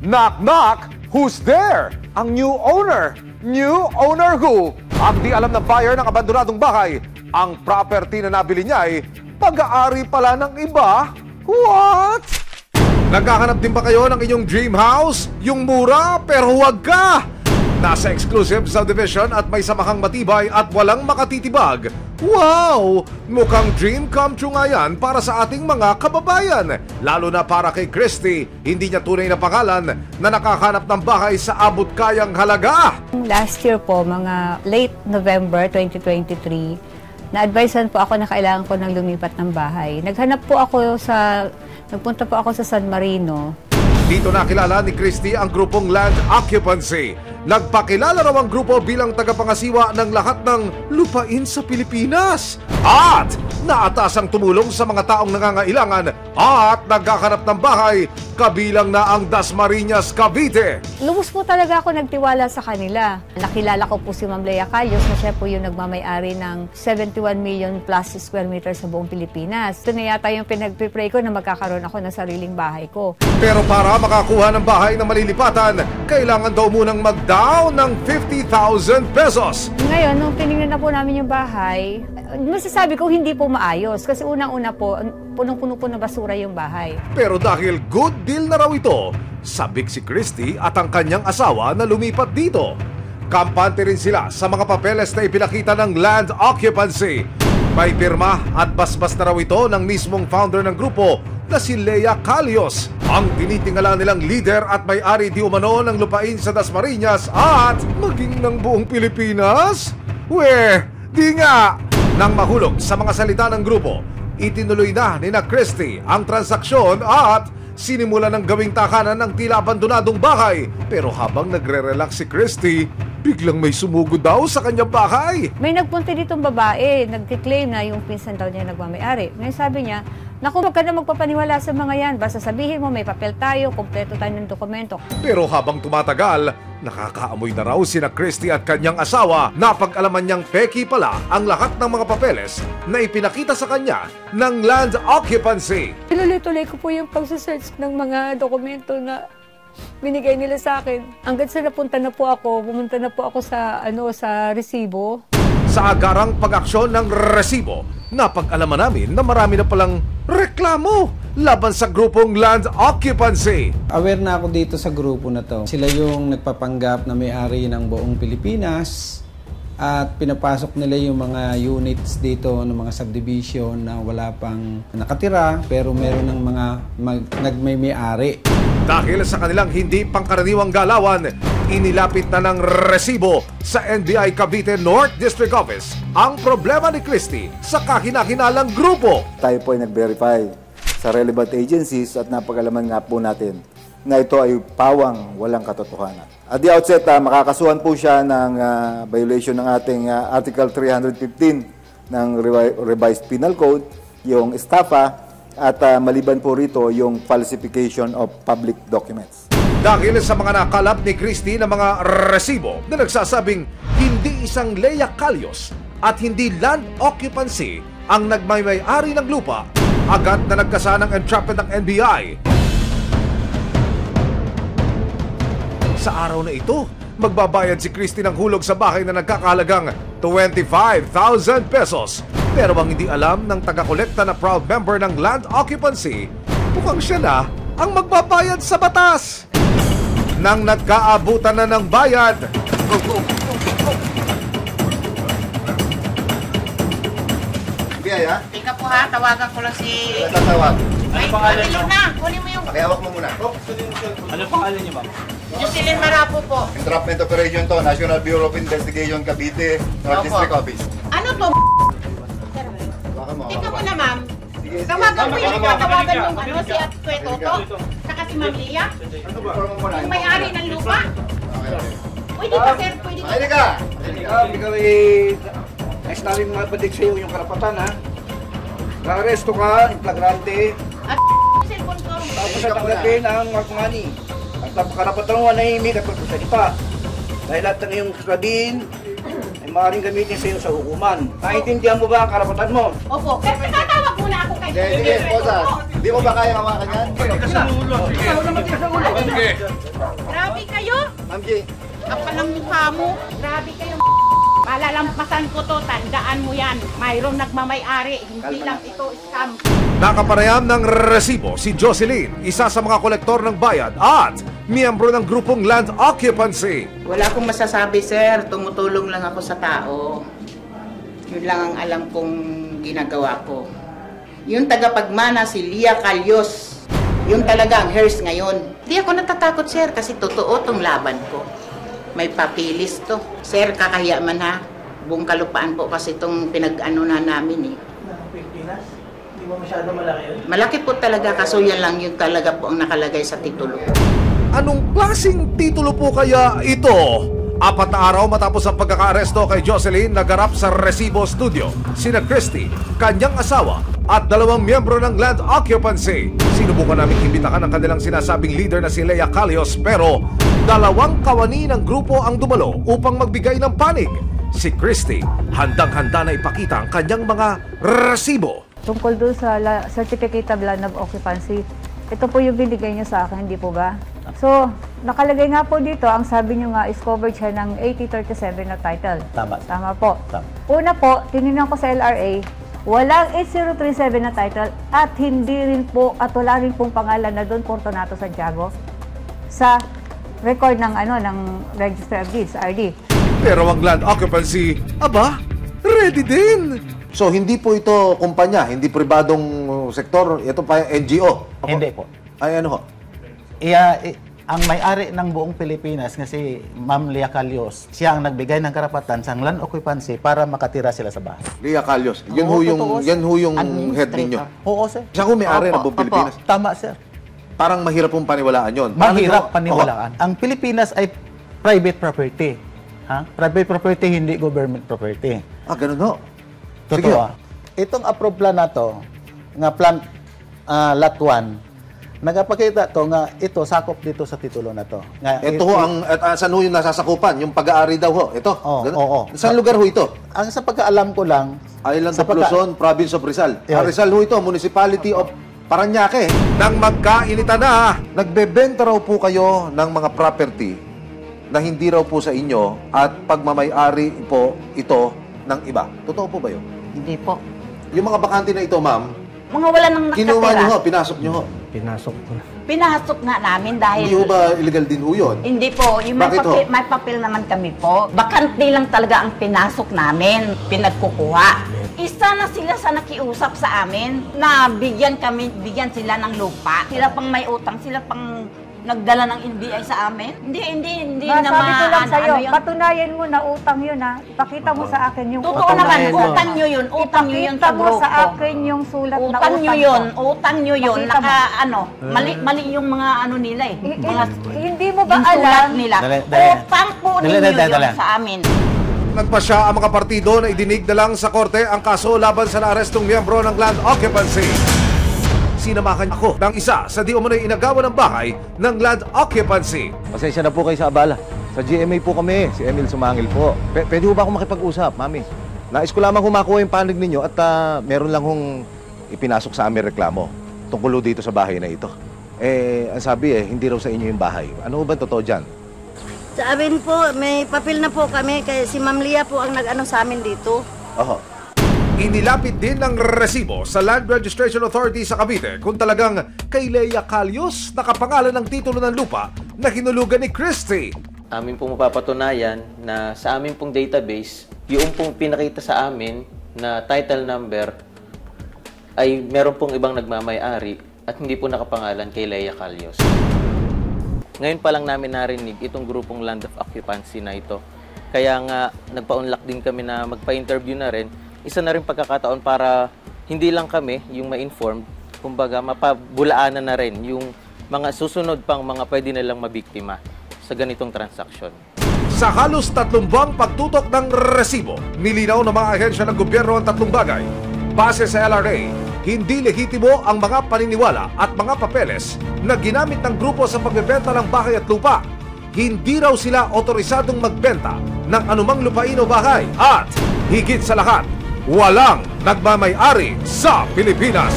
Knock knock, who's there? Ang new owner. New owner who? Ang di alam ng buyer ng abandonadong bahay, ang property na nabili niya ay pag-aari pala ng iba? What? Naghahanap din ba kayo ng inyong dream house? Yung mura pero huwag ka! Nasa exclusive subdivision at may samahang matibay at walang makatitibag. Wow! Mukhang dream come true nga yan para sa ating mga kababayan. Lalo na para kay Christy, hindi niya tunay na pangalan na nakahanap ng bahay sa abot kayang halaga. Last year po, mga late November 2023, na-advisean po ako na kailangan ko ng lumipat ng bahay. Nagpunta po ako sa San Marino. Dito nakilala ni Christy ang grupong Land Occupancy. Nagpakilala raw ang grupo bilang tagapangasiwa ng lahat ng lupain sa Pilipinas. At naatasang tumulong sa mga taong nangangailangan at naghahanap ng bahay, kabilang na ang Dasmariñas, Cavite. Lubos po talaga ako nagtiwala sa kanila. Nakilala ko po si Ma'am Lea Calios na siya po yung nagmamay-ari ng 71 million plus square meters sa buong Pilipinas. Ito na yata yung pinag-pray ko na magkakaroon ako ng sariling bahay ko. Pero para makakuha ng bahay na malilipatan, kailangan daw munang mag-down ng 50,000 pesos. Ngayon, nung tinignan na po namin yung bahay, masasabi ko hindi po maayos. Kasi unang-una po, punong-puno po ng basura yung bahay. Pero dahil good deal na raw ito, sabik si Christy at ang kanyang asawa na lumipat dito. Kampante rin sila sa mga papeles na ipinakita ng Land Occupancy. May pirma at basbas na raw ito ng mismong founder ng grupo na si Lea Calios, ang tinitingala nilang leader at may-ari di umano ng lupain sa Dasmariñas at maging ng buong Pilipinas? Di nga! Nang mahulog sa mga salita ng grupo, itinuloy na ni Christy ang transaksyon at sinimula ng gawing takanan ng tila abandonadong bahay. Pero habang nagre-relax si Christy, biglang may sumugod daw sa kanyang bahay. May nagpunta ditong babae, nagkiklaim na yung pinsan daw niya nagmamay-ari. Ngayon sabi niya, naku, wag ka na magpapaniwala sa mga yan. Basta sabihin mo, may papel tayo, kompleto tayo ng dokumento. Pero habang tumatagal, nakakaamoy na raw sina Christy at kanyang asawa na pag-alaman niyang peki pala ang lahat ng mga papeles na ipinakita sa kanya ng Land Occupancy. Tuloy-tuloy ko po yung pagsasearch ng mga dokumento na binigay nila sa akin. Hanggang sa pumunta na po ako sa resibo. Sa agarang pag-aksyon ng resibo, napag-alaman namin na marami na palang reklamo laban sa grupong Land Occupancy. Aware na ako dito sa grupo na to. Sila yung nagpapanggap na may-ari ng buong Pilipinas at pinapasok nila yung mga units dito ng mga subdivision na wala pang nakatira pero meron ng mga nagmay-ari. Dahil sa kanilang hindi pangkaraniwang galawan, inilapit na ng resibo sa NBI Cavite North District Office ang problema ni Christy sa kahinahinalang grupo. Tayo po ay nag-verify sa relevant agencies at napag-alaman nga po natin na ito ay pawang walang katotohanan. At the outset, makakasuhan po siya ng violation ng ating Article 315 ng Revised Penal Code, yung estafa, at maliban po rito yung falsification of public documents. Dahil sa mga nakalap ni Christy na mga resibo na nagsasabing hindi isang Lea Calios at hindi Land Occupancy ang nagmay-ari ng lupa, agad na nagkasanang entrapment ng NBI. Sa araw na ito, magbabayad si Christy ng hulog sa bahay na nagkakahalagang 25,000 pesos. Pero ang hindi alam ng taga-kolekta na proud member ng Land Occupancy, mukhang siya na ang magbabayad sa batas. Nang nagkaabutan na ng bayad, Biyaya? Tika po ha, tawagan ko lang si... Tatawag. Ay, pangalan nyo? Na, kunin mo yung... Pakihawak mo muna. Ano pangalan niyo, ma'am? Jocelyn Marapo po. Entrapment operation to, National Bureau of Investigation, Cavite, North Opo. District Office. Ano to? Tika mo na, ma'am. Tawagan mo yung tatawagan yung ano, si Atue Toto, saka si Ma'am Lia. Yung may-ari ng lupa. Pwede ba, sir? Pwede ba? Pwede ka! Ikaw ay nais namin mapadig sa iyo yung karapatan, ha? Naaresto ka, implagrante, At cellphone ko. tapos sa tanggapin ang mark money. At karapatan mo manahimik at pagsasalita. Dahil lahat ng iyong sabihin ay maaaring gamitin sa iyo sa hukuman. Naintindihan mo ba ang karapatan mo? Opo, pero tatawag muna ako kay Sige, Atue Posas. Toto. Hindi mo ba kaya hawakan yan? Grabe kayo. Ma'am G. Kapal ng mukha mo. Grabe kayo. Palalampasan ko to, tandaan mo yan. Mayroong nagmamay-ari, hindi lang ito scam. Nakapareham ng resibo si Jocelyn, isa sa mga kolektor ng bayad at miyembro ng grupong Land Occupancy. Wala akong masasabi, sir. Tumutulong lang ako sa tao. Yun lang ang alam kong ginagawa ko. Yung tagapagmana si Lia Calyos. Yung talaga ang hers ngayon. Hindi ako natatakot, sir, kasi totoo tong laban ko. May papilis to. Sir, kakahiya man ha. Buong kalupaan po kasi itong pinag-ano na namin eh. Pilipinas? Hindi ba masyado malaki yun? Malaki po talaga, kaso yan lang yung talaga po ang nakalagay sa titulo. Anong klaseng titulo po kaya ito? 4 na araw matapos ang pagkakaaresto kay Jocelyn, nagarap sa Resibo Studio sina Christy, kanyang asawa at 2 miyembro ng Land Occupancy. Sinubukan naming imbitakan ang kanilang sinasabing leader na si Lea Calyos, pero 2 kawani ng grupo ang dumalo upang magbigay ng panig. Si Christy, handang-handa na ipakita ang kanyang mga resibo. Tungkol doon sa Certificate of Land of Occupancy, ito po yung binigay niyo sa akin, hindi po ba? So, nakalagay nga po dito, ang sabi niyo nga is covered siya ng 8037 na title. Tama. Tama po. Tama. Una po, tinignan ko sa LRA, walang 8037 na title at hindi rin po, at wala rin pong pangalan na Don Fortunato Santiago sa record ng ng Register of Deeds, RD. Pero ang Land Occupancy, aba, ready din. So, hindi po ito kumpanya, hindi pribadong sektor, ito pa NGO? Hindi po. Ay, ano ho? Ang may-ari ng buong Pilipinas nga si Ma'am Lea Calyos, siya ang nagbigay ng karapatan sa land occupancy para makatira sila sa bahay. Lea Calyos, yan Oo, ho yung, totoo, yan ho yung head administrator. ninyo. Oo, sir. Siya ho may-ari ng buong Opo, Pilipinas. tama, sir. Parang mahirap pong paniwalaan yun. Mahirap Paano- paniwalaan. Ang Pilipinas ay private property. Ha? Private property, hindi government property. Ganun ho. Totoo. Sige. Itong approved plan na to, nga plan lot 1, nagapakita to nga ito sakop dito sa titulo na to. Nga, Ito ho, saan ho yung nasasakupan? Yung pag-aari daw ho. Ito. Ganun? oo. Saan lugar ho ito? Ang sa pagkaalam ko lang, Island sa of Luzon, Province of Rizal. Yeah. Rizal ho ito, Municipality of Parañaque. Nang magkainitan na, nagbebenta raw po kayo ng mga property na hindi raw po sa inyo at pagmamay-ari po ito ng iba. Totoo po ba yun? Hindi po. Yung mga bakante na ito, ma'am, Mga wala nang kinuha nyo nakatira. ho, pinasok nyo ho. pinasok ko na. Pinasok nga namin dahil... Hindi ho ba illegal din ho yun? Hindi po, yung may Bakit ho? papel, may papel naman kami po. Bakante lang talaga ang pinasok namin, pinagkukuha. Isa na sila sa nakiusap sa amin na bigyan sila ng lupa. Sila pang may utang, sila pang nagdala ng NBI sa amin. Hindi na Sabi ko lang sa'yo, yun. patunayan mo na utang yun ha. Ipakita mo sa akin yung Totoo naman, utang nyo yun Ipakita sa mo grupo. sa akin yung sulat na Utang nyo yun, ko. utang nyo yun. Pakita mo. Mali yung mga nila eh. Mga Hindi mo ba yung sulat alam? nila. Dali. Utang po ninyo yun sa amin. Nagpasya ang mga partido na idinig na lang sa korte ang kaso laban sa naarestong miyembro ng Land Occupancy. Sinamahan ako ng isa sa di umano'y inagawa ng bahay ng Land Occupancy. Pasensya na po kayo sa abala. Sa GMA po kami, si Emil Sumangil po. Pwede ho ba akong makipag-usap, mami? Nais ko lamang humakuha yung panig ninyo at meron lang hong ipinasok sa amin reklamo tungkol dito sa bahay na ito. Ang sabi hindi raw sa inyo yung bahay. Ano ba totoo dyan? Sa amin po, may papel na po kami kaya si Ma'am Lia po ang nag-ano sa amin dito. Oho. Inilapit din ng resibo sa Land Registration Authority sa Cavite kung talagang kay Lea Calyos nakapangalan ng titulo ng lupa na hinulugan ni Christy. Amin pong mapapatunayan na sa amin pong database, yung pong pinakita sa amin na title number ay meron pong ibang nagmamay-ari at hindi po nakapangalan kay Lea Calyos. Ngayon pa lang namin narinig itong grupong Land of Occupancy na ito. Kaya nga nagpa-unlock din kami na magpa-interview na rin. Isa na rin pagkakataon para hindi lang kami yung ma-informed, kumbaga mapabulaanan na rin yung mga susunod pang mga pwede nilang mabiktima sa ganitong transaksyon. Sa halos 3 buwang pagtutok ng resibo, nilinaw ng mga ahensya ng gobyerno ang 3 bagay. Base sa LRA, hindi lehitimo ang mga paniniwala at mga papeles na ginamit ng grupo sa pagbebenta ng bahay at lupa. Hindi raw sila otorisadong magbenta ng anumang lupain o bahay. At higit sa lahat, walang nagmamay-ari sa Pilipinas.